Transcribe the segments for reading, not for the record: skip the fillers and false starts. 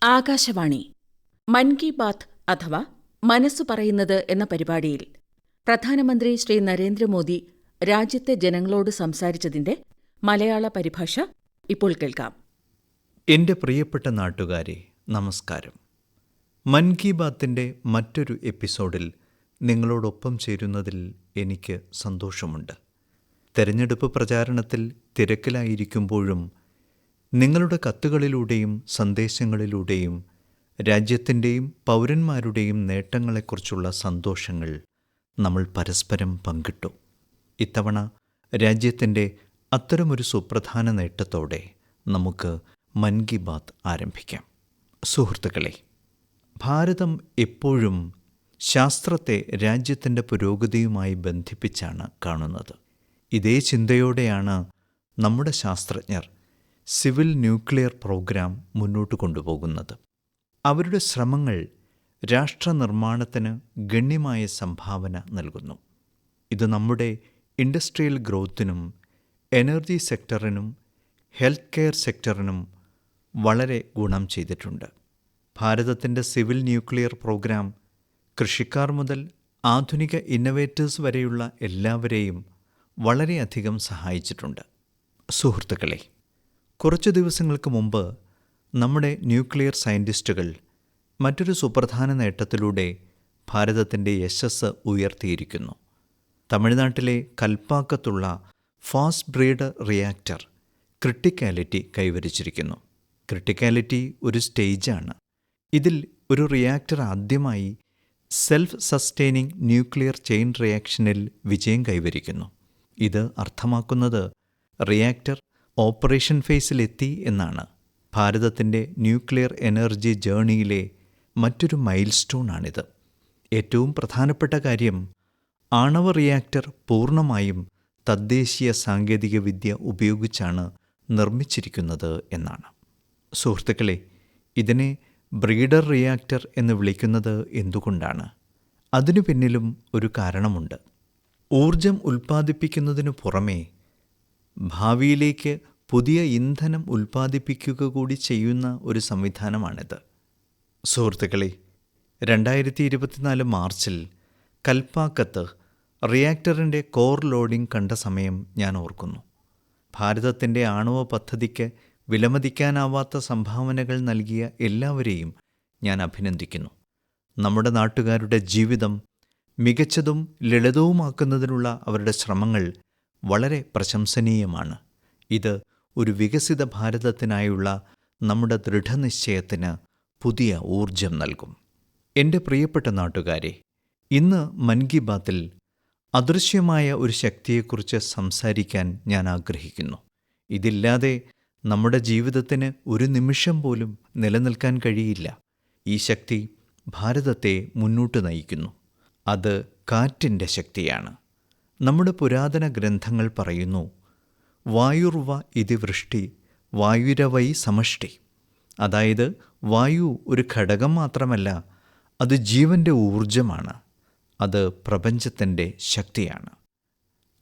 ആകാശവാണി മൻ കി ബാത്ത് അഥവാ മനസ്സു പറയുന്നത് എന്ന പരിപാടിയിൽ പ്രധാനമന്ത്രി ശ്രീ നരേന്ദ്രമോദി രാജ്യത്തെ ജനങ്ങളോട് സംസാരിച്ചതിന്റെ മലയാള പരിഭാഷ ഇപ്പോൾ കേൾക്കാം. എൻ്റെ പ്രിയപ്പെട്ട നാട്ടുകാരെ, നമസ്കാരം. മൻ കി ബാത്തിൻ്റെ മറ്റൊരു എപ്പിസോഡിൽ നിങ്ങളോടൊപ്പം ചേരുന്നതിൽ എനിക്ക് സന്തോഷമുണ്ട്. തെരഞ്ഞെടുപ്പ് പ്രചാരണത്തിൽ തിരക്കിലായിരിക്കുമ്പോഴും നിങ്ങളുടെ കത്തുകളിലൂടെയും സന്ദേശങ്ങളിലൂടെയും രാജ്യത്തിൻ്റെയും പൗരന്മാരുടെയും നേട്ടങ്ങളെക്കുറിച്ചുള്ള സന്തോഷങ്ങൾ നമ്മൾ പരസ്പരം പങ്കിട്ടു. ഇത്തവണ രാജ്യത്തിൻ്റെ അത്തരമൊരു സുപ്രധാന നേട്ടത്തോടെ നമുക്ക് മൻ കി ബാത്ത് ആരംഭിക്കാം. സുഹൃത്തുക്കളെ, ഭാരതം എപ്പോഴും ശാസ്ത്രത്തെ രാജ്യത്തിൻ്റെ പുരോഗതിയുമായി ബന്ധിപ്പിച്ചാണ് കാണുന്നത്. ഇതേ ചിന്തയോടെയാണ് നമ്മുടെ ശാസ്ത്രജ്ഞർ സിവിൽ ന്യൂക്ലിയർ പ്രോഗ്രാം മുന്നോട്ട് കൊണ്ടുപോകുന്നത്. അവരുടെ ശ്രമങ്ങൾ രാഷ്ട്രനിർമ്മാണത്തിന് ഗണ്യമായ സംഭാവന നൽകുന്നു. ഇത് നമ്മുടെ ഇൻഡസ്ട്രിയൽ ഗ്രോത്തിനും എനർജി സെക്ടറിനും ഹെൽത്ത് കെയർ സെക്ടറിനും വളരെ ഗുണം ചെയ്തിട്ടുണ്ട്. ഭാരതത്തിൻ്റെ സിവിൽ ന്യൂക്ലിയർ പ്രോഗ്രാം കൃഷിക്കാർ മുതൽ ആധുനിക ഇന്നവേറ്റേഴ്സ് വരെയുള്ള എല്ലാവരെയും വളരെയധികം സഹായിച്ചിട്ടുണ്ട്. സുഹൃത്തുക്കളെ, കുറച്ചു ദിവസങ്ങൾക്ക് മുമ്പ് നമ്മുടെ ന്യൂക്ലിയർ സയൻറ്റിസ്റ്റുകൾ മറ്റൊരു സുപ്രധാന നേട്ടത്തിലൂടെ ഭാരതത്തിൻ്റെ യശസ്സ് ഉയർത്തിയിരിക്കുന്നു. തമിഴ്നാട്ടിലെ കൽപ്പാക്കത്തുള്ള ഫാസ്റ്റ് ബ്രീഡർ റിയാക്ടർ ക്രിട്ടിക്കാലിറ്റി കൈവരിച്ചിരിക്കുന്നു. ക്രിട്ടിക്കാലിറ്റി ഒരു സ്റ്റേജാണ്. ഇതിൽ ഒരു റിയാക്ടർ ആദ്യമായി സെൽഫ് സസ്റ്റെയിനിങ് ന്യൂക്ലിയർ ചെയിൻ റിയാക്ഷനിൽ വിജയം കൈവരിക്കുന്നു. ഇത് അർത്ഥമാക്കുന്നത് റിയാക്ടർ ഓപ്പറേഷൻ ഫേസിലെത്തി എന്നാണ്. ഭാരതത്തിൻ്റെ ന്യൂക്ലിയർ എനർജി ജേണിയിലെ മറ്റൊരു മൈൽ സ്റ്റോണാണിത്. ഏറ്റവും പ്രധാനപ്പെട്ട കാര്യം, ആണവ റിയാക്ടർ പൂർണ്ണമായും തദ്ദേശീയ സാങ്കേതികവിദ്യ ഉപയോഗിച്ചാണ് നിർമ്മിച്ചിരിക്കുന്നത് എന്നാണ്. സുഹൃത്തുക്കളെ, ഇതിനെ ബ്രീഡർ റിയാക്ടർ എന്ന് വിളിക്കുന്നത് എന്തുകൊണ്ടാണ്? അതിനു പിന്നിലും ഒരു കാരണമുണ്ട്. ഊർജം ഉൽപ്പാദിപ്പിക്കുന്നതിനു പുറമേ ഭാവിയിലേക്ക് പുതിയ ഇന്ധനം ഉൽപ്പാദിപ്പിക്കുക കൂടി ചെയ്യുന്ന ഒരു സംവിധാനമാണിത്. സുഹൃത്തുക്കളെ, 2024 മാർച്ചിൽ കൽപ്പാക്കത്ത് റിയാക്ടറിൻ്റെ കോർ ലോഡിംഗ് കണ്ട സമയം ഞാൻ ഓർക്കുന്നു. ഭാരതത്തിൻ്റെ ആണവ പദ്ധതിക്ക് വിലമതിക്കാനാവാത്ത സംഭാവനകൾ നൽകിയ എല്ലാവരെയും ഞാൻ അഭിനന്ദിക്കുന്നു. നമ്മുടെ നാട്ടുകാരുടെ ജീവിതം മികച്ചതും ലളിതവുമാക്കുന്നതിനുള്ള അവരുടെ ശ്രമങ്ങൾ വളരെ പ്രശംസനീയമാണ്. ഇത് ഒരു വികസിത ഭാരതത്തിനായുള്ള നമ്മുടെ ദൃഢനിശ്ചയത്തിന് പുതിയ ഊർജം നൽകും. എൻ്റെ പ്രിയപ്പെട്ട നാട്ടുകാരെ, ഇന്ന് മൻ കി ബാത്തിൽ അദൃശ്യമായ ഒരു ശക്തിയെക്കുറിച്ച് സംസാരിക്കാൻ ഞാൻ ആഗ്രഹിക്കുന്നു. ഇതില്ലാതെ നമ്മുടെ ജീവിതത്തിന് ഒരു നിമിഷം പോലും നിലനിൽക്കാൻ കഴിയില്ല. ഈ ശക്തി ഭാരതത്തെ മുന്നോട്ട് നയിക്കുന്നു. അത് കാറ്റിൻ്റെ ശക്തിയാണ്. നമ്മുടെ പുരാതന ഗ്രന്ഥങ്ങൾ പറയുന്നു, വായുർവ ഇതി വൃഷ്ടി വായുരവൈ സമഷ്ടി. അതായത് വായു ഒരു ഘടകം മാത്രമല്ല, അത് ജീവൻ്റെ ഊർജമാണ്. അത് പ്രപഞ്ചത്തിൻ്റെ ശക്തിയാണ്.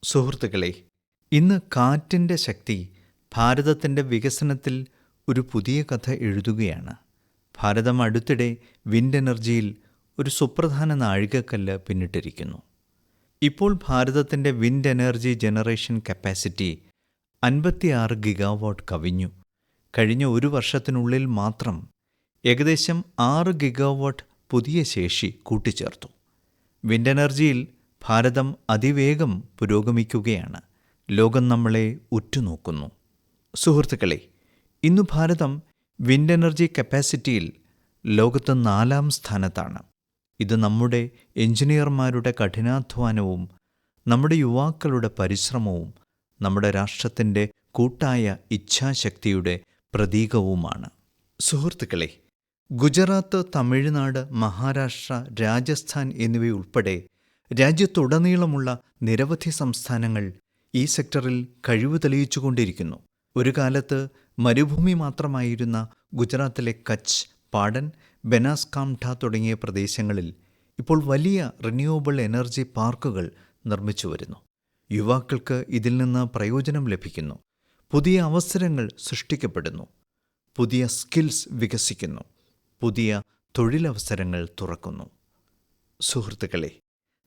സുഹൃത്തുക്കളെ, ഇന്ന് കാറ്റിൻ്റെ ശക്തി ഭാരതത്തിൻ്റെ വികസനത്തിൽ ഒരു പുതിയ കഥ എഴുതുകയാണ്. ഭാരതം അടുത്തിടെ വിൻഡ് എനർജിയിൽ ഒരു സുപ്രധാന നാഴികക്കല്ല് പിന്നിട്ടിരിക്കുന്നു. ഇപ്പോൾ ഭാരതത്തിൻ്റെ wind energy generation capacity 56 gigawatt കവിഞ്ഞു. കഴിഞ്ഞ ഒരു വർഷത്തിനുള്ളിൽ മാത്രം ഏകദേശം 6 ഗിഗാവാട്ട് പുതിയ ശേഷി കൂട്ടിച്ചേർത്തു. വിൻഡ് എനർജിയിൽ ഭാരതം അതിവേഗം പുരോഗമിക്കുകയാണ്. ലോകം നമ്മളെ ഉറ്റുനോക്കുന്നു. സുഹൃത്തുക്കളെ, ഇന്നു ഭാരതം വിൻഡ് എനർജി കപ്പാസിറ്റിയിൽ ലോകത്ത് 4ാം സ്ഥാനത്താണ്. ഇത് നമ്മുടെ എഞ്ചിനീയർമാരുടെ കഠിനാധ്വാനവും നമ്മുടെ യുവാക്കളുടെ പരിശ്രമവും നമ്മുടെ രാഷ്ട്രത്തിൻ്റെ കൂട്ടായ ഇച്ഛാശക്തിയുടെ പ്രതീകവുമാണ്. സുഹൃത്തുക്കളെ, ഗുജറാത്ത്, തമിഴ്നാട്, മഹാരാഷ്ട്ര, രാജസ്ഥാൻ എന്നിവയുൾപ്പെടെ രാജ്യത്തുടനീളമുള്ള നിരവധി സംസ്ഥാനങ്ങൾ ഈ സെക്ടറിൽ കഴിവ് തെളിയിച്ചുകൊണ്ടിരിക്കുന്നു. ഒരു കാലത്ത് മരുഭൂമി മാത്രമായിരുന്ന ഗുജറാത്തിലെ കച്ച്, പാടൻ, ബനാസ്കാംഠ തുടങ്ങിയ പ്രദേശങ്ങളിൽ ഇപ്പോൾ വലിയ റിന്യൂവബിൾ എനർജി പാർക്കുകൾ നിർമ്മിച്ചു വരുന്നു. യുവാക്കൾക്ക് ഇതിൽ നിന്ന് പ്രയോജനം ലഭിക്കുന്നു. പുതിയ അവസരങ്ങൾ സൃഷ്ടിക്കപ്പെടുന്നു. പുതിയ സ്കിൽസ് വികസിക്കുന്നു. പുതിയ തൊഴിലവസരങ്ങൾ തുറക്കുന്നു. സുഹൃത്തുക്കളെ,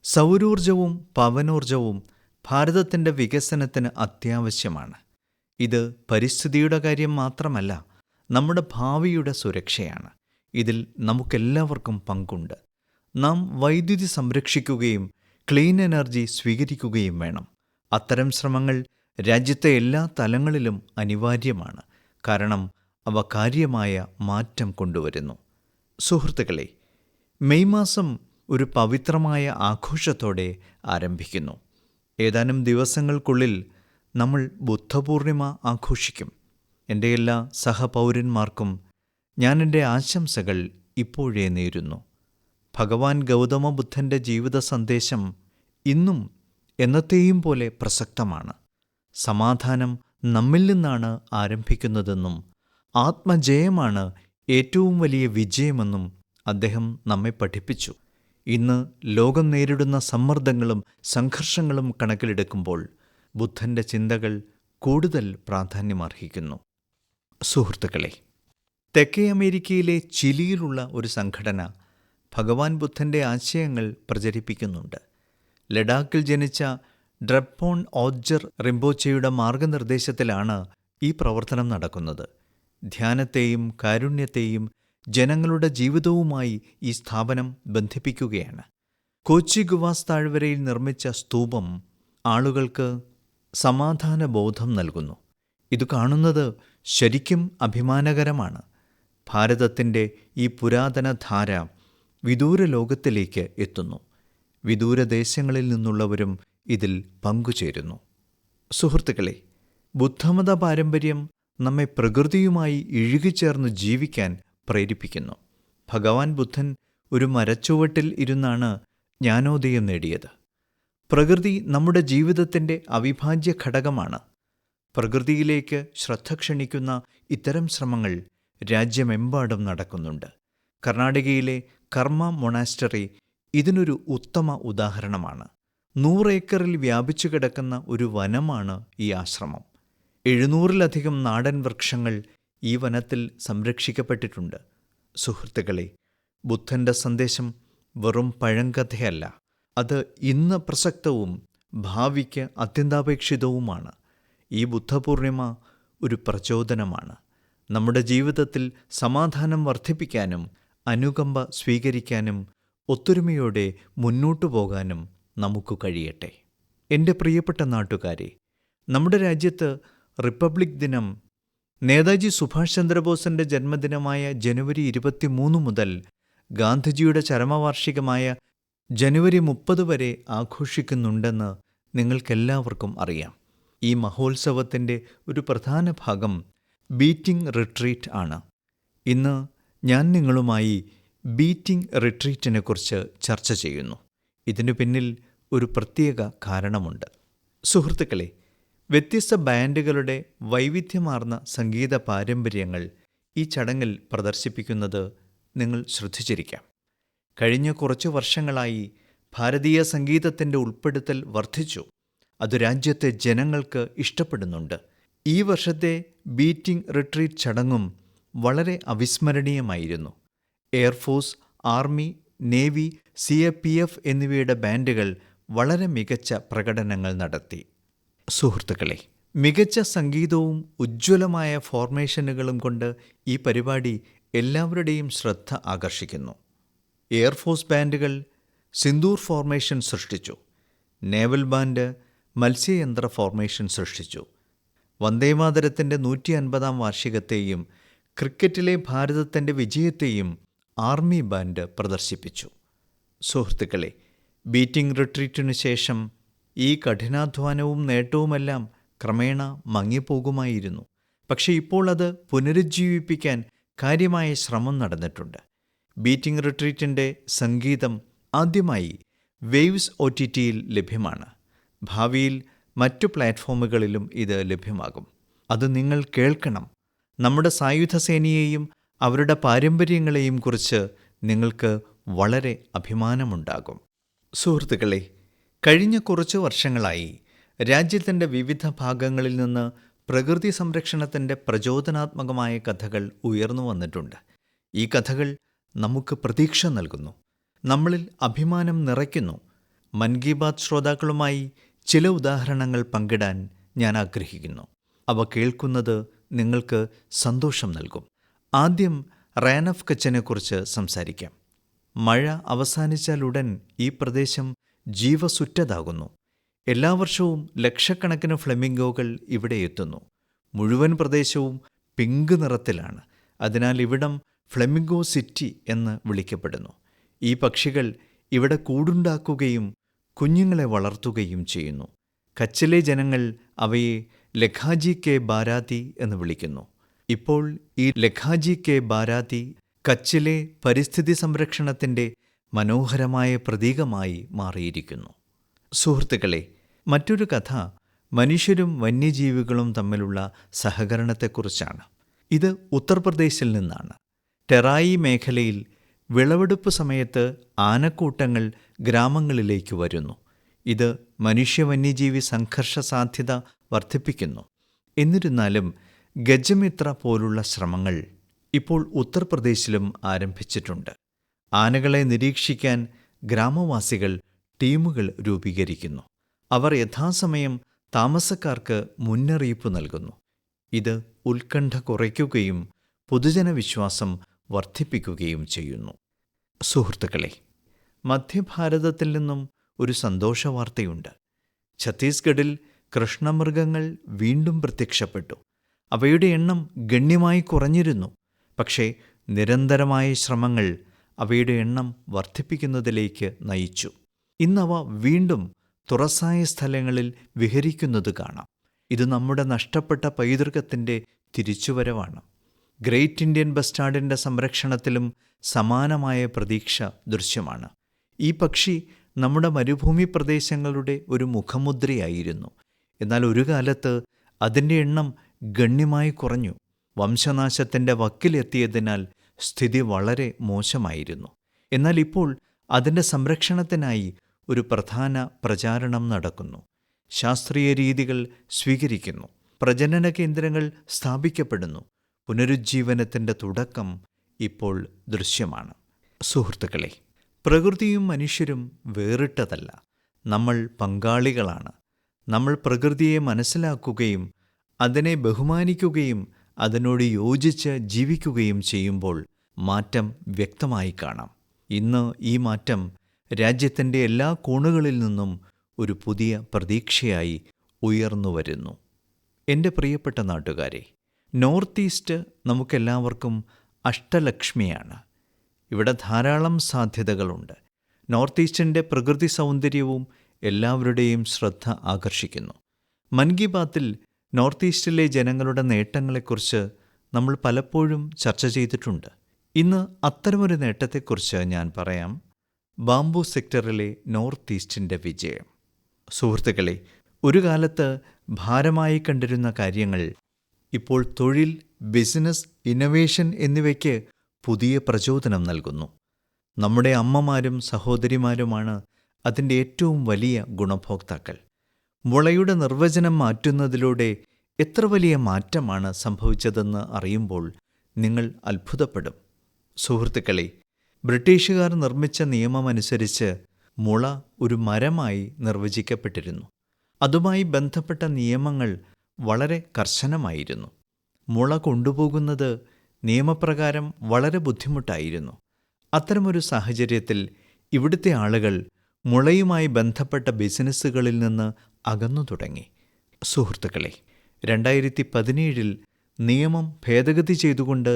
സൗരോർജവും പവനോർജവും ഭാരതത്തിൻ്റെ വികസനത്തിന് അത്യാവശ്യമാണ്. ഇത് പരിസ്ഥിതിയുടെ കാര്യം മാത്രമല്ല, നമ്മുടെ ഭാവിയുടെ സുരക്ഷയാണ്. ഇതിൽ നമുക്കെല്ലാവർക്കും പങ്കുണ്ട്. നാം വൈദ്യുതി സംരക്ഷിക്കുകയും ക്ലീൻ എനർജി സ്വീകരിക്കുകയും വേണം. അത്തരം ശ്രമങ്ങൾ രാജ്യത്തെ എല്ലാ തലങ്ങളിലും അനിവാര്യമാണ്. കാരണം അവ കാര്യമായ മാറ്റം കൊണ്ടുവരുന്നു. സുഹൃത്തുക്കളെ, മെയ് മാസം ഒരു പവിത്രമായ ആഘോഷത്തോടെ ആരംഭിക്കുന്നു. ഏതാനും ദിവസങ്ങൾക്കുള്ളിൽ നമ്മൾ ബുദ്ധപൂർണിമ ആഘോഷിക്കും. എൻ്റെ എല്ലാ സഹപൗരന്മാർക്കും ഞാൻ എൻ്റെ ആശംസകൾ ഇപ്പോഴേ നേരുന്നു. ഭഗവാൻ ഗൗതമ ബുദ്ധൻ്റെ ജീവിത സന്ദേശം ഇന്നും എന്നത്തെയും പോലെ പ്രസക്തമാണ്. സമാധാനം നമ്മിൽ നിന്നാണ് ആരംഭിക്കുന്നതെന്നും ആത്മജയമാണ് ഏറ്റവും വലിയ വിജയമെന്നും അദ്ദേഹം നമ്മെ പഠിപ്പിച്ചു. ഇന്ന് ലോകം നേരിടുന്ന സമ്മർദ്ദങ്ങളും സംഘർഷങ്ങളും കണക്കിലെടുക്കുമ്പോൾ ബുദ്ധൻ്റെ ചിന്തകൾ കൂടുതൽ പ്രാധാന്യമർഹിക്കുന്നു. സുഹൃത്തുക്കളെ, തെക്കേ അമേരിക്കയിലെ ചിലിയിലുള്ള ഒരു സംഘടന ഭഗവാൻ ബുദ്ധൻ്റെ ആശയങ്ങൾ പ്രചരിപ്പിക്കുന്നുണ്ട്. ലഡാക്കിൽ ജനിച്ച ഡ്രപ്പോൺ ഓഡ്ജർ റിംപോച്ചെയുടെ മാർഗനിർദ്ദേശത്തിലാണ് ഈ പ്രവർത്തനം നടക്കുന്നത്. ധ്യാനത്തെയും കാരുണ്യത്തെയും ജനങ്ങളുടെ ജീവിതവുമായി ഈ സ്ഥാപനം ബന്ധിപ്പിക്കുകയാണ്. കോച്ചി ഗുവാസ് താഴ്വരയിൽ നിർമ്മിച്ച സ്തൂപം ആളുകൾക്ക് സമാധാനബോധം നൽകുന്നു. ഇത് കാണുന്നത് ശരിക്കും അഭിമാനകരമാണ്. ഭാരതത്തിൻ്റെ ഈ പുരാതന ധാര വിദൂര ലോകത്തിലേക്ക് എത്തുന്നു. വിദൂരദേശങ്ങളിൽ നിന്നുള്ളവരും ഇതിൽ പങ്കുചേരുന്നു. സുഹൃത്തുക്കളെ, ബുദ്ധമത പാരമ്പര്യം നമ്മെ പ്രകൃതിയുമായി ഇഴുകിച്ചേർന്ന് ജീവിക്കാൻ പ്രേരിപ്പിക്കുന്നു. ഭഗവാൻ ബുദ്ധൻ ഒരു മരച്ചുവട്ടിൽ ഇരുന്നാണ് ജ്ഞാനോദയം നേടിയത്. പ്രകൃതി നമ്മുടെ ജീവിതത്തിൻ്റെ അവിഭാജ്യ ഘടകമാണ്. പ്രകൃതിയിലേക്ക് ശ്രദ്ധ ക്ഷണിക്കുന്ന ഇത്തരം ശ്രമങ്ങൾ രാജ്യമെമ്പാടും നടക്കുന്നുണ്ട്. കർണാടകയിലെ കർമ്മ മൊണാസ്റ്ററി ഇതിനൊരു ഉത്തമ ഉദാഹരണമാണ്. 100 ഏക്കറിൽ വ്യാപിച്ചു കിടക്കുന്ന ഒരു വനമാണ് ഈ ആശ്രമം. 700-ലധികം നാടൻ വൃക്ഷങ്ങൾ ഈ വനത്തിൽ സംരക്ഷിക്കപ്പെട്ടിട്ടുണ്ട്. സുഹൃത്തുക്കളെ, ബുദ്ധൻ്റെ സന്ദേശം വെറും പഴങ്കഥയല്ല. അത് ഇന്ന് പ്രസക്തവും ഭാവിക്ക് അത്യന്താപേക്ഷിതവുമാണ്. ഈ ബുദ്ധപൂർണിമ ഒരു പ്രചോദനമാണ്. നമ്മുടെ ജീവിതത്തിൽ സമാധാനം വർദ്ധിപ്പിക്കാനും അനുകമ്പ സ്വീകരിക്കാനും ഒത്തൊരുമയോടെ മുന്നോട്ടു പോകാനും നമുക്ക് കഴിയട്ടെ. എൻ്റെ പ്രിയപ്പെട്ട നാട്ടുകാരെ, നമ്മുടെ രാജ്യത്ത് റിപ്പബ്ലിക് ദിനം നേതാജി സുഭാഷ് ചന്ദ്രബോസിൻ്റെ ജന്മദിനമായ ജനുവരി 23 മുതൽ ഗാന്ധിജിയുടെ ചരമവാർഷികമായ ജനുവരി 30 വരെ ആഘോഷിക്കുന്നുണ്ടെന്ന് നിങ്ങൾക്കെല്ലാവർക്കും അറിയാം. ഈ മഹോത്സവത്തിൻ്റെ ഒരു പ്രധാന ഭാഗം ബീറ്റിംഗ് റിട്രീറ്റ് ആണ്. ഇന്ന് ഞാൻ നിങ്ങളുമായി ബീറ്റിംഗ് റിട്രീറ്റിനെക്കുറിച്ച് ചർച്ച ചെയ്യുന്നു. ഇതിനു പിന്നിൽ ഒരു പ്രത്യേക കാരണമുണ്ട്. സുഹൃത്തുക്കളെ, വ്യത്യസ്ത ബാൻഡുകളുടെ വൈവിധ്യമാർന്ന സംഗീത പാരമ്പര്യങ്ങൾ ഈ ചടങ്ങിൽ പ്രദർശിപ്പിക്കുന്നത് നിങ്ങൾ ശ്രദ്ധിച്ചിരിക്കാം. കഴിഞ്ഞ കുറച്ച് വർഷങ്ങളായി ഭാരതീയ സംഗീതത്തിൻ്റെ ഉൾപ്പെടുത്തൽ വർദ്ധിച്ചു. അത് രാജ്യത്തെ ജനങ്ങൾക്ക് ഇഷ്ടപ്പെടുന്നുണ്ട്. ഈ വർഷത്തെ ബീറ്റിംഗ് റിട്രീറ്റ് ചടങ്ങും വളരെ അവിസ്മരണീയമായിരുന്നു. എയർഫോഴ്സ്, ആർമി, നേവി, CAPF എന്നിവയുടെ ബാൻഡുകൾ വളരെ മികച്ച പ്രകടനങ്ങൾ നടത്തി. സുഹൃത്തുക്കളെ, മികച്ച സംഗീതവും ഉജ്ജ്വലമായ ഫോർമേഷനുകളും കൊണ്ട് ഈ പരിപാടി എല്ലാവരുടെയും ശ്രദ്ധ ആകർഷിക്കുന്നു. എയർഫോഴ്സ് ബാൻഡുകൾ സിന്ദൂർ ഫോർമേഷൻ സൃഷ്ടിച്ചു. നേവൽ ബാൻഡ് മത്സ്യയന്ത്ര ഫോർമേഷൻ സൃഷ്ടിച്ചു. വന്ദേമാതരത്തിൻ്റെ 150-ാം വാർഷികത്തെയും ക്രിക്കറ്റിലെ ഭാരതത്തിൻ്റെ വിജയത്തെയും ആർമി ബാൻഡ് പ്രദർശിപ്പിച്ചു. സുഹൃത്തുക്കളെ, ബീറ്റിംഗ് റിട്രീറ്റിനു ശേഷം ഈ കഠിനാധ്വാനവും നേട്ടവുമെല്ലാം ക്രമേണ മങ്ങിപ്പോകുമായിരുന്നു. പക്ഷേ ഇപ്പോൾ അത് പുനരുജ്ജീവിപ്പിക്കാൻ കാര്യമായ ശ്രമം നടന്നിട്ടുണ്ട്. ബീറ്റിംഗ് റിട്രീറ്റിൻ്റെ സംഗീതം ആദ്യമായി വേവ്സ് OTTയിൽ ലഭ്യമാണ്. ഭാവിയിൽ മറ്റു പ്ലാറ്റ്ഫോമുകളിലും ഇത് ലഭ്യമാകും. അത് നിങ്ങൾ കേൾക്കണം. നമ്മുടെ സായുധ സേനയെയും അവരുടെ പാരമ്പര്യങ്ങളെയും കുറിച്ച് നിങ്ങൾക്ക് വളരെ അഭിമാനമുണ്ടാകും. സുഹൃത്തുക്കളെ, കഴിഞ്ഞ കുറച്ച് വർഷങ്ങളായി രാജ്യത്തിൻ്റെ വിവിധ ഭാഗങ്ങളിൽ നിന്ന് പ്രകൃതി സംരക്ഷണത്തിൻ്റെ പ്രചോദനാത്മകമായ കഥകൾ ഉയർന്നു വന്നിട്ടുണ്ട്. ഈ കഥകൾ നമുക്ക് പ്രതീക്ഷ നൽകുന്നു, നമ്മളിൽ അഭിമാനം നിറയ്ക്കുന്നു. മൻ കി ബാത്ത് ശ്രോതാക്കളുമായി ചില ഉദാഹരണങ്ങൾ പങ്കിടാൻ ഞാൻ ആഗ്രഹിക്കുന്നു. അവ കേൾക്കുന്നത് നിങ്ങൾക്ക് സന്തോഷം നൽകും. ആദ്യം റാൻ ഓഫ് കച്ചിനെക്കുറിച്ച് സംസാരിക്കാം. മഴ അവസാനിച്ചാലുടൻ ഈ പ്രദേശം ജീവസുറ്റതാകുന്നു. എല്ലാ വർഷവും ലക്ഷക്കണക്കിന് ഫ്ലെമിംഗോകൾ ഇവിടെ എത്തുന്നു. മുഴുവൻ പ്രദേശവും പിങ്ക് നിറത്തിലാണ്. അതിനാൽ ഇവിടം ഫ്ലെമിംഗോ സിറ്റി എന്ന് വിളിക്കപ്പെടുന്നു. ഈ പക്ഷികൾ ഇവിടെ കൂടുണ്ടാക്കുകയും കുഞ്ഞുങ്ങളെ വളർത്തുകയും ചെയ്യുന്നു. കച്ചിലെ ജനങ്ങൾ അവയെ ലഖാജി കെ ബാരാതി എന്ന് വിളിക്കുന്നു. ഇപ്പോൾ ഈ ലഖാജി കെ ബാരാതി കച്ചിലെ പരിസ്ഥിതി സംരക്ഷണത്തിൻ്റെ മനോഹരമായ പ്രതീകമായി മാറിയിരിക്കുന്നു. സുഹൃത്തുക്കളെ, മറ്റൊരു കഥ മനുഷ്യരും വന്യജീവികളും തമ്മിലുള്ള സഹകരണത്തെക്കുറിച്ചാണ്. ഇത് ഉത്തർപ്രദേശിൽ നിന്നാണ്. ടെറായി മേഖലയിൽ വിളവെടുപ്പ് സമയത്ത് ആനക്കൂട്ടങ്ങൾ ഗ്രാമങ്ങളിലേക്ക് വരുന്നു. ഇത് മനുഷ്യ-വന്യജീവി സംഘർഷ സാധ്യത വർദ്ധിപ്പിക്കുന്നു. എന്നിരുന്നാലും ഗജമിത്ര പോലുള്ള ശ്രമങ്ങൾ ഇപ്പോൾ ഉത്തർപ്രദേശിലും ആരംഭിച്ചിട്ടുണ്ട്. ആനകളെ നിരീക്ഷിക്കാൻ ഗ്രാമവാസികൾ ടീമുകൾ രൂപീകരിക്കുന്നു. അവർ യഥാസമയം താമസക്കാർക്ക് മുന്നറിയിപ്പ് നൽകുന്നു. ഇത് ഉത്കണ്ഠ കുറയ്ക്കുകയും പൊതുജനവിശ്വാസം വർദ്ധിപ്പിക്കുകയും ചെയ്യുന്നു. സുഹൃത്തുക്കളെ, മധ്യഭാരതത്തിൽ നിന്നും ഒരു സന്തോഷവാർത്തയുണ്ട്. ഛത്തീസ്ഗഡിൽ കൃഷ്ണമൃഗങ്ങൾ വീണ്ടും പ്രത്യക്ഷപ്പെട്ടു. അവയുടെ എണ്ണം ഗണ്യമായി കുറഞ്ഞിരുന്നു. പക്ഷേ നിരന്തരമായ ശ്രമങ്ങൾ അവയുടെ എണ്ണം വർദ്ധിപ്പിക്കുന്നതിലേക്ക് നയിച്ചു. ഇന്നവ വീണ്ടും തുറസായ സ്ഥലങ്ങളിൽ വിഹരിക്കുന്നത് കാണാം. ഇത് നമ്മുടെ നഷ്ടപ്പെട്ട പൈതൃകത്തിൻ്റെ തിരിച്ചുവരവാണ്. ഗ്രേറ്റ് ഇന്ത്യൻ ബസ്റ്റാർഡിൻ്റെ സംരക്ഷണത്തിലും സമാനമായ പ്രതീക്ഷ ദൃശ്യമാണ്. ഈ പക്ഷി നമ്മുടെ മരുഭൂമി പ്രദേശങ്ങളുടെ ഒരു മുഖമുദ്രയായിരുന്നു. എന്നാൽ ഒരു കാലത്ത് അതിൻ്റെ എണ്ണം ഗണ്യമായി കുറഞ്ഞു. വംശനാശത്തിൻ്റെ വക്കിലെത്തിയതിനാൽ സ്ഥിതി വളരെ മോശമായിരുന്നു. എന്നാൽ ഇപ്പോൾ അതിൻ്റെ സംരക്ഷണത്തിനായി ഒരു പ്രധാന പ്രചാരണം നടക്കുന്നു. ശാസ്ത്രീയ രീതികൾ സ്വീകരിക്കുന്നു. പ്രജനന കേന്ദ്രങ്ങൾ സ്ഥാപിക്കപ്പെടുന്നു. പുനരുജ്ജീവനത്തിൻ്റെ തുടക്കം ഇപ്പോൾ ദൃശ്യമാണ്. സുഹൃത്തുക്കളെ, പ്രകൃതിയും മനുഷ്യരും വേറിട്ടതല്ല. നമ്മൾ പങ്കാളികളാണ്. നമ്മൾ പ്രകൃതിയെ മനസ്സിലാക്കുകയും അതിനെ ബഹുമാനിക്കുകയും അതിനോട് യോജിച്ച് ജീവിക്കുകയും ചെയ്യുമ്പോൾ മാറ്റം വ്യക്തമായി കാണാം. ഇന്ന് ഈ മാറ്റം രാജ്യത്തിൻ്റെ എല്ലാ കോണുകളിൽ നിന്നും ഒരു പുതിയ പ്രതീക്ഷയായി ഉയർന്നു വരുന്നു. എൻ്റെ പ്രിയപ്പെട്ട നാട്ടുകാരെ, നോർത്ത് ഈസ്റ്റ് നമുക്കെല്ലാവർക്കും അഷ്ടലക്ഷ്മിയാണ്. ഇവിടെ ധാരാളം സാധ്യതകളുണ്ട്. നോർത്ത് ഈസ്റ്റിൻ്റെ പ്രകൃതി സൗന്ദര്യവും എല്ലാവരുടെയും ശ്രദ്ധ ആകർഷിക്കുന്നു. മൻ കി ബാത്തിൽ നോർത്ത് ഈസ്റ്റിലെ ജനങ്ങളുടെ നേട്ടങ്ങളെക്കുറിച്ച് നമ്മൾ പലപ്പോഴും ചർച്ച ചെയ്തിട്ടുണ്ട്. ഇന്ന് അത്തരമൊരു നേട്ടത്തെക്കുറിച്ച് ഞാൻ പറയാം. ബാംബു സെക്ടറിലെ നോർത്ത് ഈസ്റ്റിൻ്റെ വിജയം. സുഹൃത്തുക്കളെ, ഒരു കാലത്ത് ഭാരമായി കണ്ടിരുന്ന കാര്യങ്ങൾ ഇപ്പോൾ തൊഴിൽ, ബിസിനസ്, ഇന്നൊവേഷൻ എന്നിവയ്ക്ക് പുതിയ പ്രചോദനം നൽകുന്നു. നമ്മുടെ അമ്മമാരും സഹോദരിമാരുമാണ് അതിൻ്റെ ഏറ്റവും വലിയ ഗുണഭോക്താക്കൾ. മുളയുടെ നിർവചനം മാറ്റുന്നതിലൂടെ എത്ര വലിയ മാറ്റമാണ് സംഭവിച്ചതെന്ന് അറിയുമ്പോൾ നിങ്ങൾ അത്ഭുതപ്പെടും. സുഹൃത്തുക്കളെ, ബ്രിട്ടീഷുകാർ നിർമ്മിച്ച നിയമമനുസരിച്ച് മുള ഒരു മരമായി നിർവചിക്കപ്പെട്ടിരുന്നു. അതുമായി ബന്ധപ്പെട്ട നിയമങ്ങൾ വളരെ കർശനമായിരുന്നു. മുള കൊണ്ടുപോകുന്നത് നിയമപ്രകാരം വളരെ ബുദ്ധിമുട്ടായിരുന്നു. അത്തരമൊരു സാഹചര്യത്തിൽ ഇവിടുത്തെ ആളുകൾ മുളയുമായി ബന്ധപ്പെട്ട ബിസിനസ്സുകളിൽ നിന്ന് അകന്നു തുടങ്ങി. സുഹൃത്തുക്കളെ, 2017 നിയമം ഭേദഗതി ചെയ്തുകൊണ്ട്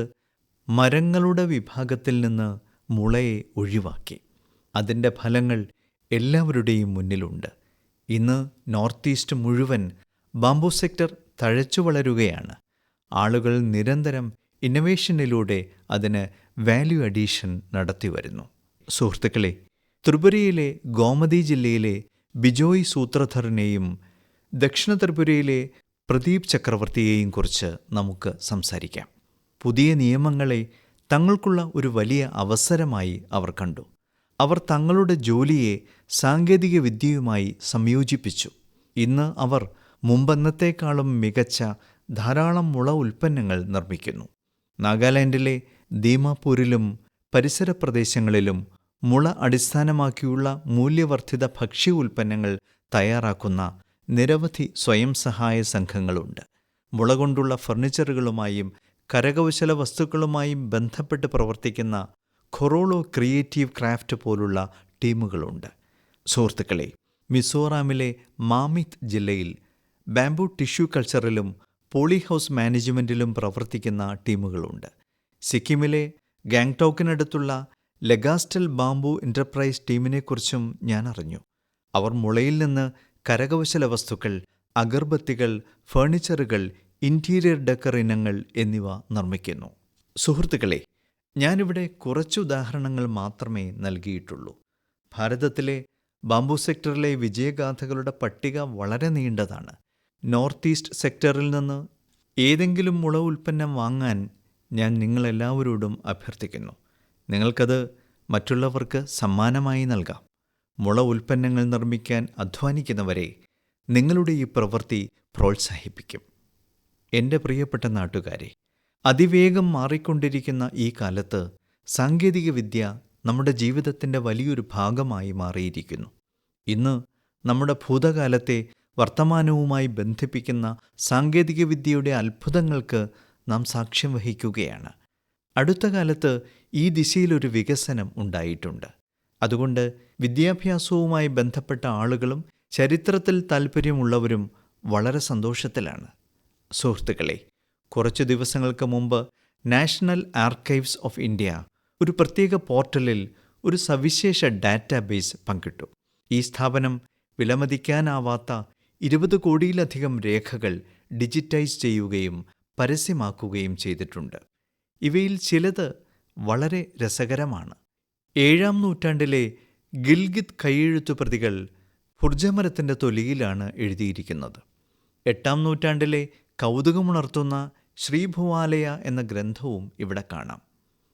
മരങ്ങളുടെ വിഭാഗത്തിൽ നിന്ന് മുളയെ ഒഴിവാക്കി. അതിൻ്റെ ഫലങ്ങൾ എല്ലാവരുടെയും മുന്നിലുണ്ട്. ഇന്ന് നോർത്ത് ഈസ്റ്റ് മുഴുവൻ ബാംബു സെക്ടർ തഴച്ചു വളരുകയാണ്. ആളുകൾ നിരന്തരം ഇന്നൊവേഷനിലൂടെ അതിന് വാല്യൂ അഡീഷൻ നടത്തിവരുന്നു. സുഹൃത്തുക്കളെ, ത്രിപുരയിലെ ഗോമതി ജില്ലയിലെ ബിജോയ് സൂത്രധറിനെയും ദക്ഷിണ ത്രിപുരയിലെ പ്രദീപ് ചക്രവർത്തിയെയും കുറിച്ച് നമുക്ക് സംസാരിക്കാം. പുതിയ നിയമങ്ങളെ തങ്ങൾക്കുള്ള ഒരു വലിയ അവസരമായി അവർ കണ്ടു. അവർ തങ്ങളുടെ ജോലിയെ സാങ്കേതിക വിദ്യയുമായി സംയോജിപ്പിച്ചു. ഇന്ന് അവർ മുമ്പെന്നത്തേക്കാളും മികച്ച ധാരാളം മുള ഉൽപ്പന്നങ്ങൾ നിർമ്മിക്കുന്നു. നാഗാലാൻഡിലെ ദീമാപൂരിലും പരിസര പ്രദേശങ്ങളിലും മുള അടിസ്ഥാനമാക്കിയുള്ള മൂല്യവർദ്ധിത ഭക്ഷ്യ ഉൽപ്പന്നങ്ങൾ തയ്യാറാക്കുന്ന നിരവധി സ്വയം സഹായ സംഘങ്ങളുണ്ട്. മുള കൊണ്ടുള്ള ഫർണിച്ചറുകളുമായും കരകൗശല വസ്തുക്കളുമായും ബന്ധപ്പെട്ട് പ്രവർത്തിക്കുന്ന ഖൊറോളോ ക്രിയേറ്റീവ് ക്രാഫ്റ്റ് പോലുള്ള ടീമുകളുണ്ട്. സുഹൃത്തുക്കളെ, മിസോറാമിലെ മാമിത് ജില്ലയിൽ ബാംബു ടിഷ്യൂ കൾച്ചറിലും പോളിഹൗസ് മാനേജ്മെൻറ്റിലും പ്രവർത്തിക്കുന്ന ടീമുകളുണ്ട്. സിക്കിമിലെ ഗാങ്ടോക്കിനടുത്തുള്ള ലെഗാസ്റ്റൽ ബാംബു എൻ്റർപ്രൈസ് ടീമിനെക്കുറിച്ചും ഞാൻ അറിഞ്ഞു. അവർ മുളയിൽ നിന്ന് കരകൗശല വസ്തുക്കൾ, അഗർബത്തികൾ, ഫർണിച്ചറുകൾ, ഇൻറ്റീരിയർ ഡെക്കർ ഇനങ്ങൾ എന്നിവ നിർമ്മിക്കുന്നു. സുഹൃത്തുക്കളെ, ഞാനിവിടെ കുറച്ച് ഉദാഹരണങ്ങൾ മാത്രമേ നൽകിയിട്ടുള്ളൂ. ഭാരതത്തിലെ ബാംബു സെക്ടറിലെ വിജയഗാഥകളുടെ പട്ടിക വളരെ നീണ്ടതാണ്. നോർത്ത് ഈസ്റ്റ് സെക്ടറിൽ നിന്ന് ഏതെങ്കിലും മുള ഉൽപ്പന്നം വാങ്ങാൻ ഞാൻ നിങ്ങളെല്ലാവരോടും അഭ്യർത്ഥിക്കുന്നു. നിങ്ങൾക്കത് മറ്റുള്ളവർക്ക് സമ്മാനമായി നൽകാം. മുള ഉൽപ്പന്നങ്ങൾ നിർമ്മിക്കാൻ അധ്വാനിക്കുന്നവരെ നിങ്ങളുടെ ഈ പ്രവൃത്തി പ്രോത്സാഹിപ്പിക്കും. എൻ്റെ പ്രിയപ്പെട്ട നാട്ടുകാരെ, അതിവേഗം മാറിക്കൊണ്ടിരിക്കുന്ന ഈ കാലത്ത് സാങ്കേതികവിദ്യ നമ്മുടെ ജീവിതത്തിൻ്റെ വലിയൊരു ഭാഗമായി മാറിയിരിക്കുന്നു. ഇന്ന് നമ്മുടെ ഭൂതകാലത്തെ വർത്തമാനവുമായി ബന്ധിപ്പിക്കുന്ന സാങ്കേതികവിദ്യയുടെ അത്ഭുതങ്ങൾക്ക് നാം സാക്ഷ്യം വഹിക്കുകയാണ്. അടുത്ത കാലത്ത് ഈ ദിശയിലൊരു വികസനം ഉണ്ടായിട്ടുണ്ട്. അതുകൊണ്ട് വിദ്യാഭ്യാസവുമായി ബന്ധപ്പെട്ട ആളുകളും ചരിത്രത്തിൽ താൽപ്പര്യമുള്ളവരും വളരെ സന്തോഷത്തിലാണ്. സുഹൃത്തുക്കളെ, കുറച്ചു ദിവസങ്ങൾക്ക് മുമ്പ് നാഷണൽ ആർക്കൈവ്സ് ഓഫ് ഇന്ത്യ ഒരു പ്രത്യേക പോർട്ടലിൽ ഒരു സവിശേഷ ഡാറ്റാബേസ് പങ്കിട്ടു. ഈ സ്ഥാപനം വിലമതിക്കാനാവാത്ത 20 കോടിയിലധികം രേഖകൾ ഡിജിറ്റൈസ് ചെയ്യുകയും പരസ്യമാക്കുകയും ചെയ്തിട്ടുണ്ട്. ഇവയിൽ ചിലത് വളരെ രസകരമാണ്. 7-ാം നൂറ്റാണ്ടിലെ ഗിൽഗിത് കൈയെഴുത്തുപ്രതികൾ ഫുർജമരത്തിൻ്റെ തൊലിയിലാണ് എഴുതിയിരിക്കുന്നത്. 8-ാം നൂറ്റാണ്ടിലെ കൗതുകമുണർത്തുന്ന ശ്രീഭുവാലയ എന്ന ഗ്രന്ഥവും ഇവിടെ കാണാം.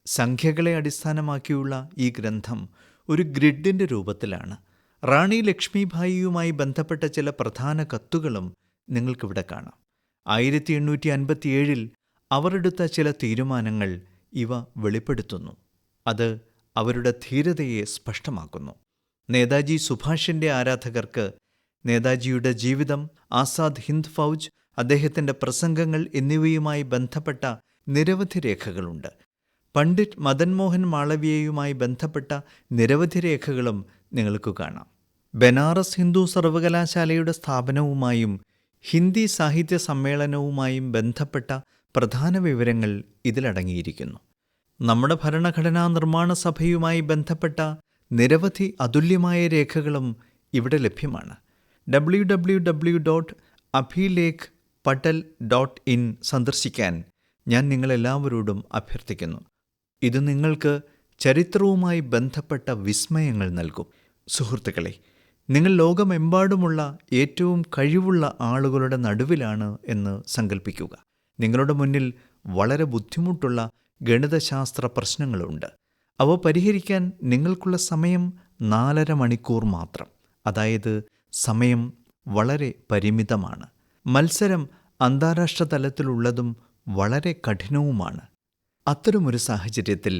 സംഖ്യകളെ അടിസ്ഥാനമാക്കിയുള്ള ഈ ഗ്രന്ഥം ഒരു ഗ്രിഡിൻ്റെ രൂപത്തിലാണ്. റാണി ലക്ഷ്മിഭായിയുമായി ബന്ധപ്പെട്ട ചില പ്രധാന കത്തുകളും നിങ്ങൾക്കിവിടെ കാണാം. 1857 അവർ എടുത്ത ചില തീരുമാനങ്ങൾ ഇവ വെളിപ്പെടുത്തുന്നു. അത് അവരുടെ ധീരതയെ സ്പഷ്ടമാക്കുന്നു. നേതാജി സുഭാഷിൻ്റെ ആരാധകർക്ക് നേതാജിയുടെ ജീവിതം, ആസാദ് ഹിന്ദ് ഫൗജ്, അദ്ദേഹത്തിൻ്റെ പ്രസംഗങ്ങൾ എന്നിവയുമായി ബന്ധപ്പെട്ട നിരവധി രേഖകളുണ്ട്. പണ്ഡിറ്റ് മദൻ മോഹൻ മാളവ്യയുമായി ബന്ധപ്പെട്ട നിരവധി രേഖകളും നിങ്ങൾക്ക് കാണാം. ബനാറസ് ഹിന്ദു സർവകലാശാലയുടെ സ്ഥാപനവുമായും ഹിന്ദി സാഹിത്യ സമ്മേളനവുമായും ബന്ധപ്പെട്ട പ്രധാന വിവരങ്ങൾ ഇതിലടങ്ങിയിരിക്കുന്നു. നമ്മുടെ ഭരണഘടനാ നിർമ്മാണ സഭയുമായി ബന്ധപ്പെട്ട നിരവധി അതുല്യമായ രേഖകളും ഇവിടെ ലഭ്യമാണ്. www.abhilekhpatel.in സന്ദർശിക്കാൻ ഞാൻ നിങ്ങളെല്ലാവരോടും അഭ്യർത്ഥിക്കുന്നു. ഇത് നിങ്ങൾക്ക് ചരിത്രവുമായി ബന്ധപ്പെട്ട വിസ്മയങ്ങൾ നൽകും. സുഹൃത്തുക്കളെ, നിങ്ങൾ ലോകമെമ്പാടുമുള്ള ഏറ്റവും കഴിവുള്ള ആളുകളുടെ നടുവിലാണ് എന്ന് സങ്കല്പിക്കുക. നിങ്ങളുടെ മുന്നിൽ വളരെ ബുദ്ധിമുട്ടുള്ള ഗണിതശാസ്ത്ര പ്രശ്നങ്ങളുണ്ട്. അവ പരിഹരിക്കാൻ നിങ്ങൾക്കുള്ള സമയം 4.5 മണിക്കൂർ മാത്രം. അതായത് സമയം വളരെ പരിമിതമാണ്. മത്സരം അന്താരാഷ്ട്ര തലത്തിലുള്ളതും വളരെ കഠിനവുമാണ്. അത്തരമൊരു സാഹചര്യത്തിൽ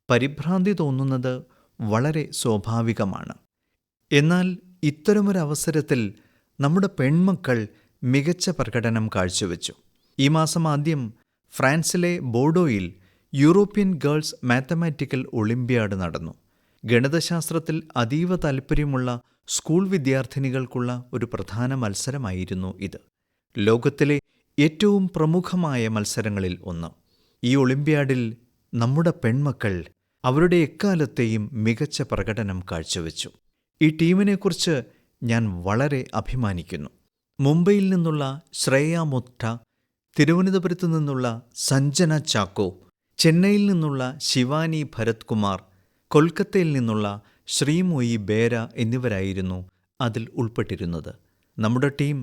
പരിഭ്രാന്തി തോന്നുന്നത് വളരെ സ്വാഭാവികമാണ്. എന്നാൽ ഇത്തരമൊരവസരത്തിൽ നമ്മുടെ പെൺമക്കൾ മികച്ച പ്രകടനം കാഴ്ചവെച്ചു. ഈ മാസം ആദ്യം ഫ്രാൻസിലെ ബോർഡോയിൽ യൂറോപ്യൻ ഗേൾസ് മാത്തമാറ്റിക്കൽ ഒളിമ്പ്യാഡ് നടന്നു. ഗണിതശാസ്ത്രത്തിൽ അതീവ താൽപ്പര്യമുള്ള സ്കൂൾ വിദ്യാർത്ഥിനികൾക്കുള്ള ഒരു പ്രധാന മത്സരമായിരുന്നു ഇത്. ലോകത്തിലെ ഏറ്റവും പ്രമുഖമായ മത്സരങ്ങളിൽ ഒന്ന്. ഈ ഒളിമ്പ്യാഡിൽ നമ്മുടെ പെൺമക്കൾ അവരുടെ എക്കാലത്തെയും മികച്ച പ്രകടനം കാഴ്ചവെച്ചു. ഈ ടീമിനെക്കുറിച്ച് ഞാൻ വളരെ അഭിമാനിക്കുന്നു. മുംബൈയിൽ നിന്നുള്ള ശ്രേയ മുത്ത, തിരുവനന്തപുരത്തു നിന്നുള്ള സഞ്ജന ചാക്കോ, ചെന്നൈയിൽ നിന്നുള്ള ശിവാനി ഭരത് കുമാർ, കൊൽക്കത്തയിൽ നിന്നുള്ള ശ്രീമോയി ബേര എന്നിവരായിരുന്നു അതിൽ ഉൾപ്പെട്ടിരുന്നത്. നമ്മുടെ ടീം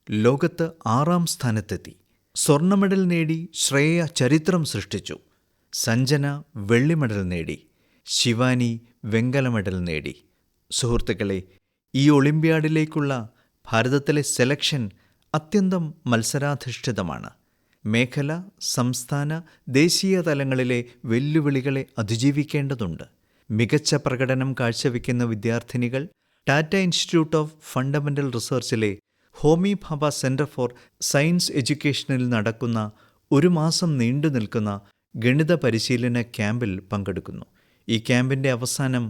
ലോകത്ത് 6-ാം സ്ഥാനത്തെത്തി. സ്വർണ്ണ മെഡൽ നേടി ശ്രേയ ചരിത്രം സൃഷ്ടിച്ചു. സഞ്ജന വെള്ളി മെഡൽ നേടി. ശിവാനി വെങ്കല മെഡൽ നേടി. സുഹൃത്തുക്കളെ, ഈ ഒളിമ്പ്യാഡിലേക്കുള്ള ഭാരതത്തിലെ സെലക്ഷൻ അത്യന്തം മത്സരാധിഷ്ഠിതമാണ്. മേഖല, സംസ്ഥാന, ദേശീയ തലങ്ങളിലെ വെല്ലുവിളികളെ അതിജീവിക്കേണ്ടതുണ്ട്. മികച്ച പ്രകടനം കാഴ്ചവെക്കുന്ന വിദ്യാർത്ഥിനികൾ ടാറ്റ ഇൻസ്റ്റിറ്റ്യൂട്ട് ഓഫ് ഫണ്ടമെന്റൽ റിസർച്ചിലെ Homi Bhabha Centre for Science എഡ്യൂക്കേഷനിൽ നടക്കുന്ന 1 മാസം നീണ്ടു നിൽക്കുന്ന ഗണിത പരിശീലന ക്യാമ്പിൽ പങ്കെടുക്കുന്നു. ഈ ക്യാമ്പിൻ്റെ അവസാനം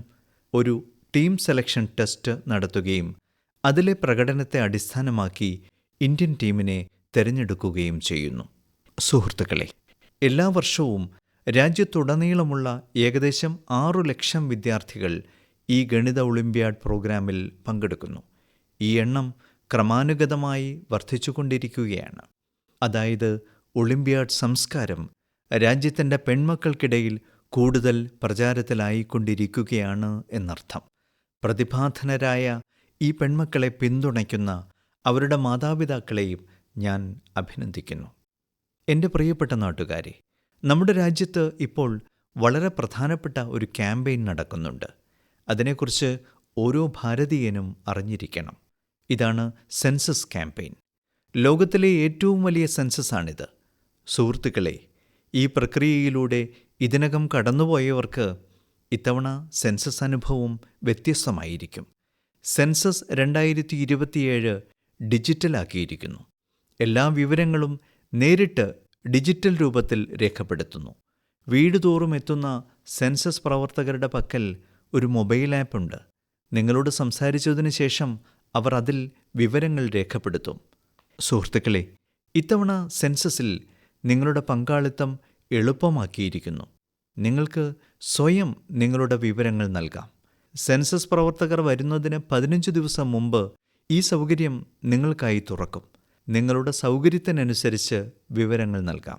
ഒരു ടീം സെലക്ഷൻ ടെസ്റ്റ് നടത്തുകയും അതിലെ പ്രകടനത്തെ അടിസ്ഥാനമാക്കി ഇന്ത്യൻ ടീമിനെ തിരഞ്ഞെടുക്കുകയും ചെയ്യുന്നു. സുഹൃത്തുക്കളെ, എല്ലാ വർഷവും രാജ്യത്തുടനീളമുള്ള ഏകദേശം 6 ലക്ഷം വിദ്യാർത്ഥികൾ ഈ ഗണിത ഒളിമ്പ്യാഡ് പ്രോഗ്രാമിൽ പങ്കെടുക്കുന്നു. ഈ എണ്ണം ക്രമാനുഗതമായി വർദ്ധിച്ചുകൊണ്ടിരിക്കുകയാണ്. അതായത് ഒളിമ്പ്യാഡ് സംസ്കാരം രാജ്യത്തിൻ്റെ പെൺമക്കൾക്കിടയിൽ കൂടുതൽ പ്രചാരത്തിലായിക്കൊണ്ടിരിക്കുകയാണ് എന്നർത്ഥം. പ്രതിഭാധനരായ ഈ പെൺമക്കളെ പിന്തുണയ്ക്കുന്ന അവരുടെ മാതാപിതാക്കളെയും ഞാൻ അഭിനന്ദിക്കുന്നു. എൻ്റെ പ്രിയപ്പെട്ട നാട്ടുകാരെ, നമ്മുടെ രാജ്യത്ത് ഇപ്പോൾ വളരെ പ്രധാനപ്പെട്ട ഒരു ക്യാമ്പയിൻ നടക്കുന്നുണ്ട്. അതിനെക്കുറിച്ച് ഓരോ ഭാരതീയനും അറിഞ്ഞിരിക്കണം. ഇതാണ് സെൻസസ് ക്യാമ്പയിൻ. ലോകത്തിലെ ഏറ്റവും വലിയ സെൻസസാണിത്. സുഹൃത്തുക്കളെ, ഈ പ്രക്രിയയിലൂടെ ഇതിനകം കടന്നുപോയവർക്ക് ഇത്തവണ സെൻസസ് അനുഭവം വ്യത്യസ്തമായിരിക്കും. സെൻസസ് 2027 ഡിജിറ്റലാക്കിയിരിക്കുന്നു. എല്ലാ വിവരങ്ങളും നേരിട്ട് ഡിജിറ്റൽ രൂപത്തിൽ രേഖപ്പെടുത്തുന്നു. വീട് തോറും എത്തുന്ന സെൻസസ് പ്രവർത്തകരുടെ പക്കൽ ഒരു മൊബൈൽ ആപ്പുണ്ട്. നിങ്ങളോട് സംസാരിച്ചതിന് ശേഷം അവർ അതിൽ വിവരങ്ങൾ രേഖപ്പെടുത്തും. സുഹൃത്തുക്കളെ, ഇത്തവണ സെൻസസിൽ നിങ്ങളുടെ പങ്കാളിത്തം എളുപ്പമാക്കിയിരിക്കുന്നു. നിങ്ങൾക്ക് സ്വയം നിങ്ങളുടെ വിവരങ്ങൾ നൽകാം. സെൻസസ് പ്രവർത്തകർ വരുന്നതിന് 15 ദിവസം മുമ്പ് ഈ സൗകര്യം നിങ്ങൾക്കായി തുറക്കും. നിങ്ങളുടെ സൗകര്യത്തിനനുസരിച്ച് വിവരങ്ങൾ നൽകാം.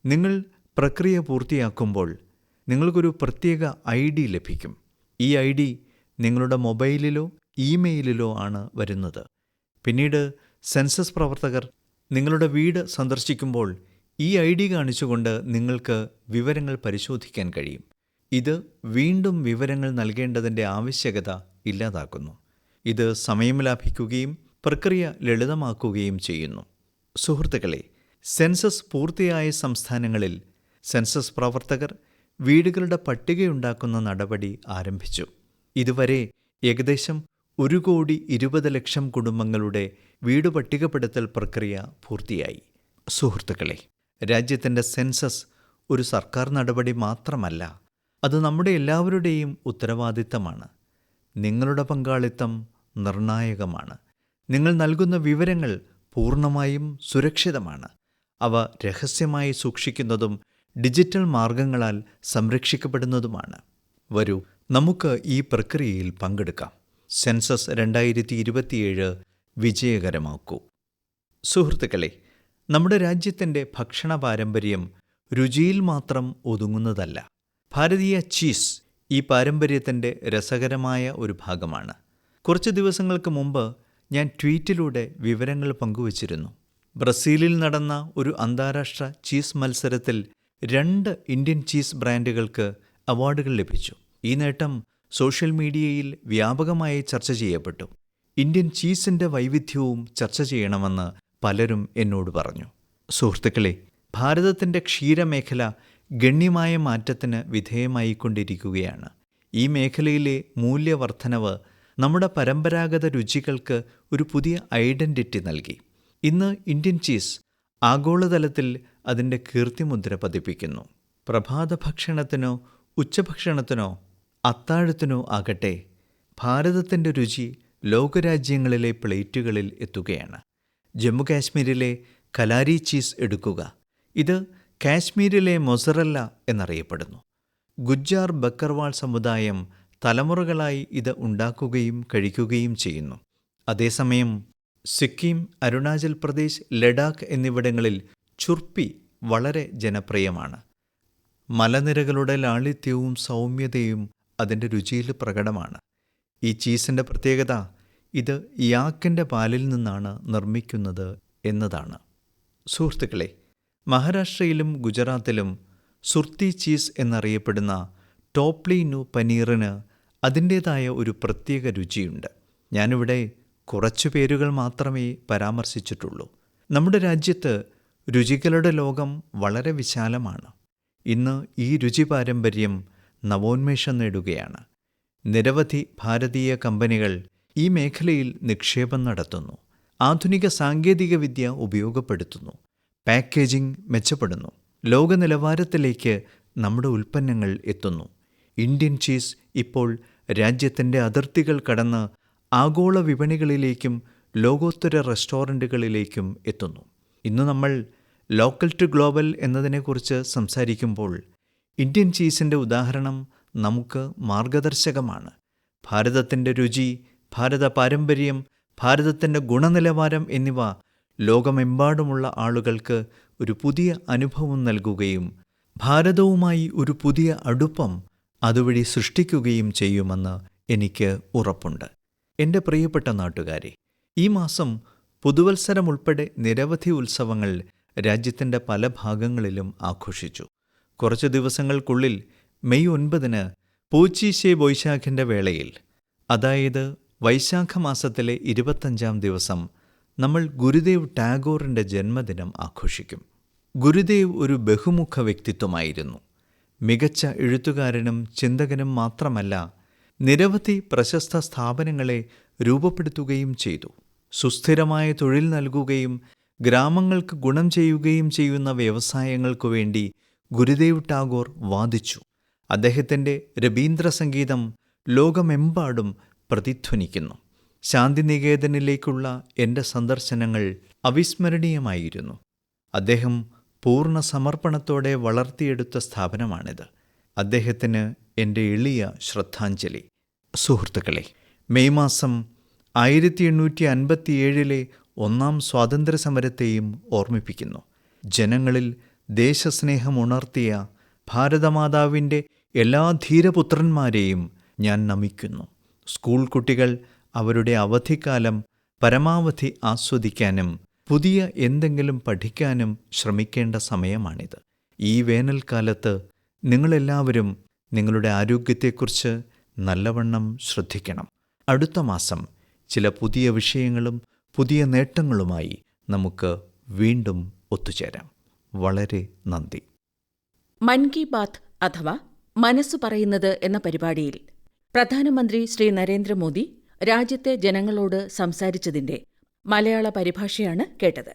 നിങ്ങൾ പ്രക്രിയ പൂർത്തിയാക്കുമ്പോൾ നിങ്ങൾക്കൊരു പ്രത്യേക ID ലഭിക്കും. ഈ ID നിങ്ങളുടെ മൊബൈലിലോ ഇമെയിലിലോ ആണ് വരുന്നത്. പിന്നീട് സെൻസസ് പ്രവർത്തകർ നിങ്ങളുടെ വീട് സന്ദർശിക്കുമ്പോൾ ഈ ID കാണിച്ചുകൊണ്ട് നിങ്ങൾക്ക് വിവരങ്ങൾ പരിശോധിക്കാൻ കഴിയും. ഇത് വീണ്ടും വിവരങ്ങൾ നൽകേണ്ടതിൻ്റെ ആവശ്യകത ഇല്ലാതാക്കുന്നു. ഇത് സമയം ലാഭിക്കുകയും പ്രക്രിയ ലളിതമാക്കുകയും ചെയ്യുന്നു. സുഹൃത്തുക്കളെ, സെൻസസ് പൂർത്തിയായ സംസ്ഥാനങ്ങളിൽ സെൻസസ് പ്രവർത്തകർ വീടുകളുടെ പട്ടികയുണ്ടാക്കുന്ന നടപടി ആരംഭിച്ചു. ഇതുവരെ ഏകദേശം 1,20,00,000 കുടുംബങ്ങളുടെ വീട് പട്ടികപ്പെടുത്തൽ പ്രക്രിയ പൂർത്തിയായി. സുഹൃത്തുക്കളെ, രാജ്യത്തിൻ്റെ സെൻസസ് ഒരു സർക്കാർ നടപടി മാത്രമല്ല, അത് നമ്മുടെ എല്ലാവരുടെയും ഉത്തരവാദിത്തമാണ്. നിങ്ങളുടെ പങ്കാളിത്തം നിർണായകമാണ്. നിങ്ങൾ നൽകുന്ന വിവരങ്ങൾ പൂർണ്ണമായും സുരക്ഷിതമാണ്. അവ രഹസ്യമായി സൂക്ഷിക്കുന്നതും ഡിജിറ്റൽ മാർഗങ്ങളാൽ സംരക്ഷിക്കപ്പെടുന്നതുമാണ്. വരൂ, നമുക്ക് ഈ പ്രക്രിയയിൽ പങ്കെടുക്കാം. സെൻസസ് 2027 വിജയകരമാക്കൂ. സുഹൃത്തുക്കളെ, നമ്മുടെ രാജ്യത്തിൻ്റെ ഭക്ഷണ പാരമ്പര്യം രുചിയിൽ മാത്രം ഒതുങ്ങുന്നതല്ല. ഭാരതീയ ചീസ് ഈ പാരമ്പര്യത്തിൻ്റെ രസകരമായ ഒരു ഭാഗമാണ്. കുറച്ച് ദിവസങ്ങൾക്ക് മുമ്പ് ഞാൻ ട്വീറ്റിലൂടെ വിവരങ്ങൾ പങ്കുവച്ചിരുന്നു. ബ്രസീലിൽ നടന്ന ഒരു അന്താരാഷ്ട്ര ചീസ് മത്സരത്തിൽ 2 ഇന്ത്യൻ ചീസ് ബ്രാൻഡുകൾക്ക് അവാർഡുകൾ ലഭിച്ചു. ഈ നേട്ടം സോഷ്യൽ മീഡിയയിൽ വ്യാപകമായി ചർച്ച ചെയ്യപ്പെട്ടു. ഇന്ത്യൻ ചീസിൻ്റെ വൈവിധ്യവും ചർച്ച ചെയ്യണമെന്ന് പലരും എന്നോട് പറഞ്ഞു. സുഹൃത്തുക്കളെ, ഭാരതത്തിൻ്റെ ക്ഷീരമേഖല ഗണ്യമായ മാറ്റത്തിന് വിധേയമായിക്കൊണ്ടിരിക്കുകയാണ്. ഈ മേഖലയിലെ മൂല്യവർദ്ധനവ് നമ്മുടെ പരമ്പരാഗത രുചികൾക്ക് ഒരു പുതിയ ഐഡന്റിറ്റി നൽകി. ഇന്ന് ഇന്ത്യൻ ചീസ് ആഗോളതലത്തിൽ അതിൻ്റെ കീർത്തിമുദ്ര പതിപ്പിക്കുന്നു. പ്രഭാത ഭക്ഷണത്തിനോ ഉച്ചഭക്ഷണത്തിനോ അത്താഴത്തിനോ ആകട്ടെ, ഭാരതത്തിൻ്റെ രുചി ലോകരാജ്യങ്ങളിലെ പ്ലേറ്റുകളിൽ എത്തുകയാണ്. ജമ്മു കാശ്മീരിലെ കലാരി ചീസ് എടുക്കുക. ഇത് കാശ്മീരിലെ മൊസറല്ല എന്നറിയപ്പെടുന്നു. ഗുജ്ജാർ ബക്കർവാൾ സമുദായം തലമുറകളായി ഇത് ഉണ്ടാക്കുകയും കഴിക്കുകയും ചെയ്യുന്നു. അതേസമയം സിക്കിം, അരുണാചൽ പ്രദേശ്, ലഡാക്ക് എന്നിവിടങ്ങളിൽ ചുർപ്പി വളരെ ജനപ്രിയമാണ്. മലനിരകളുടെ ലാളിത്യവും സൗമ്യതയും അതിൻ്റെ രുചിയിൽ പ്രകടമാണ്. ഈ ചീസിൻ്റെ പ്രത്യേകത ഇത് യാക്കിൻ്റെ പാലിൽ നിന്നാണ് നിർമ്മിക്കുന്നത് എന്നതാണ്. സുഹൃത്തുക്കളെ, മഹാരാഷ്ട്രയിലും ഗുജറാത്തിലും സുർത്തി ചീസ് എന്നറിയപ്പെടുന്ന ടോപ്ലി നു പനീറിന് അതിൻ്റേതായ ഒരു പ്രത്യേക രുചിയുണ്ട്. ഞാനിവിടെ കുറച്ചു പേരുകൾ മാത്രമേ പരാമർശിച്ചിട്ടുള്ളൂ. നമ്മുടെ രാജ്യത്ത് രുചികളുടെ ലോകം വളരെ വിശാലമാണ്. ഇന്ന് ഈ രുചി പാരമ്പര്യം നവോന്മേഷം നേടുകയാണ്. നിരവധി ഭാരതീയ കമ്പനികൾ ഈ മേഖലയിൽ നിക്ഷേപം നടത്തുന്നു. ആധുനിക സാങ്കേതികവിദ്യ ഉപയോഗപ്പെടുത്തുന്നു. പാക്കേജിംഗ് മെച്ചപ്പെടുന്നു. ലോക നിലവാരത്തിലേക്ക് നമ്മുടെ ഉൽപ്പന്നങ്ങൾ എത്തുന്നു. ഇന്ത്യൻ ചീസ് ഇപ്പോൾ രാജ്യത്തിൻ്റെ അതിർത്തികൾ കടന്ന് ആഗോള വിപണികളിലേക്കും ലോകോത്തര റെസ്റ്റോറൻറ്റുകളിലേക്കും എത്തുന്നു. ഇന്ന് നമ്മൾ ലോക്കൽ ടു ഗ്ലോബൽ എന്നതിനെക്കുറിച്ച് സംസാരിക്കുമ്പോൾ ഇന്ത്യൻ ചീസിൻ്റെ ഉദാഹരണം നമുക്ക് മാർഗദർശകമാണ്. ഭാരതത്തിൻ്റെ രുചി, ഭാരത പാരമ്പര്യം, ഭാരതത്തിൻ്റെ ഗുണനിലവാരം എന്നിവ ലോകമെമ്പാടുമുള്ള ആളുകൾക്ക് ഒരു പുതിയ അനുഭവം നൽകുകയും ഭാരതവുമായി ഒരു പുതിയ അടുപ്പം അതുവഴി സൃഷ്ടിക്കുകയും ചെയ്യുമെന്ന് എനിക്ക് ഉറപ്പുണ്ട്. എൻ്റെ പ്രിയപ്പെട്ട നാട്ടുകാരെ, ഈ മാസം പുതുവത്സരം ഉൾപ്പെടെ നിരവധി ഉത്സവങ്ങൾ രാജ്യത്തിൻ്റെ പല ഭാഗങ്ങളിലും ആഘോഷിച്ചു. കുറച്ച് ദിവസങ്ങൾക്കുള്ളിൽ മെയ് 9 പോച്ചീശേ ബൊയ്ശാഖിൻ്റെ വേളയിൽ, അതായത് വൈശാഖ മാസത്തിലെ 25-ാം ദിവസം, നമ്മൾ ഗുരുദേവ് ടാഗോറിൻ്റെ ജന്മദിനം ആഘോഷിക്കും. ഗുരുദേവ് ഒരു ബഹുമുഖ വ്യക്തിത്വമായിരുന്നു. മികച്ച എഴുത്തുകാരനും ചിന്തകനും മാത്രമല്ല, നിരവധി പ്രശസ്ത സ്ഥാപനങ്ങളെ രൂപപ്പെടുത്തുകയും ചെയ്തു. സുസ്ഥിരമായ തൊഴിൽ നൽകുകയും ഗ്രാമങ്ങൾക്ക് ഗുണം ചെയ്യുകയും ചെയ്യുന്ന വ്യവസായങ്ങൾക്കു വേണ്ടി ഗുരുദേവ് ടാഗോർ വാദിച്ചു. അദ്ദേഹത്തിൻ്റെ രബീന്ദ്ര സംഗീതം ലോകമെമ്പാടും പ്രതിധ്വനിക്കുന്നു. ശാന്തിനികേതനിലേക്കുള്ള എൻ്റെ സന്ദർശനങ്ങൾ അവിസ്മരണീയമായിരുന്നു. അദ്ദേഹം പൂർണ്ണ സമർപ്പണത്തോടെ വളർത്തിയെടുത്ത സ്ഥാപനമാണിത്. അദ്ദേഹത്തിന് എൻ്റെ എളിയ ശ്രദ്ധാഞ്ജലി. സുഹൃത്തുക്കളെ, മെയ് മാസം 1857 ഒന്നാം സ്വാതന്ത്ര്യസമരത്തെയും ഓർമ്മിപ്പിക്കുന്നു. ജനങ്ങളിൽ ദേശസ്നേഹം ഉണർത്തിയ ഭാരതമാതാവിൻ്റെ എല്ലാ ധീരപുത്രന്മാരെയും ഞാൻ നമിക്കുന്നു. സ്കൂൾ കുട്ടികൾ അവരുടെ അവധിക്കാലം പരമാവധി ആസ്വദിക്കാനും പുതിയ എന്തെങ്കിലും പഠിക്കാനും ശ്രമിക്കേണ്ട സമയമാണിത്. ഈ വേനൽക്കാലത്ത് നിങ്ങളെല്ലാവരും നിങ്ങളുടെ ആരോഗ്യത്തെക്കുറിച്ച് നല്ലവണ്ണം ശ്രദ്ധിക്കണം. അടുത്ത മാസം ചില പുതിയ വിഷയങ്ങളും പുതിയ നേട്ടങ്ങളുമായി നമുക്ക് വീണ്ടും ഒത്തുചേരാം. വളരെ നന്ദി. മൻ കി ബാത്ത് അഥവാ മനസ്സു പറയുന്നത് എന്ന പരിപാടിയിൽ പ്രധാനമന്ത്രി ശ്രീ നരേന്ദ്രമോദി രാജ്യത്തെ ജനങ്ങളോട് സംസാരിച്ചതിന്റെ മലയാള പരിഭാഷയാണ് കേട്ടത്.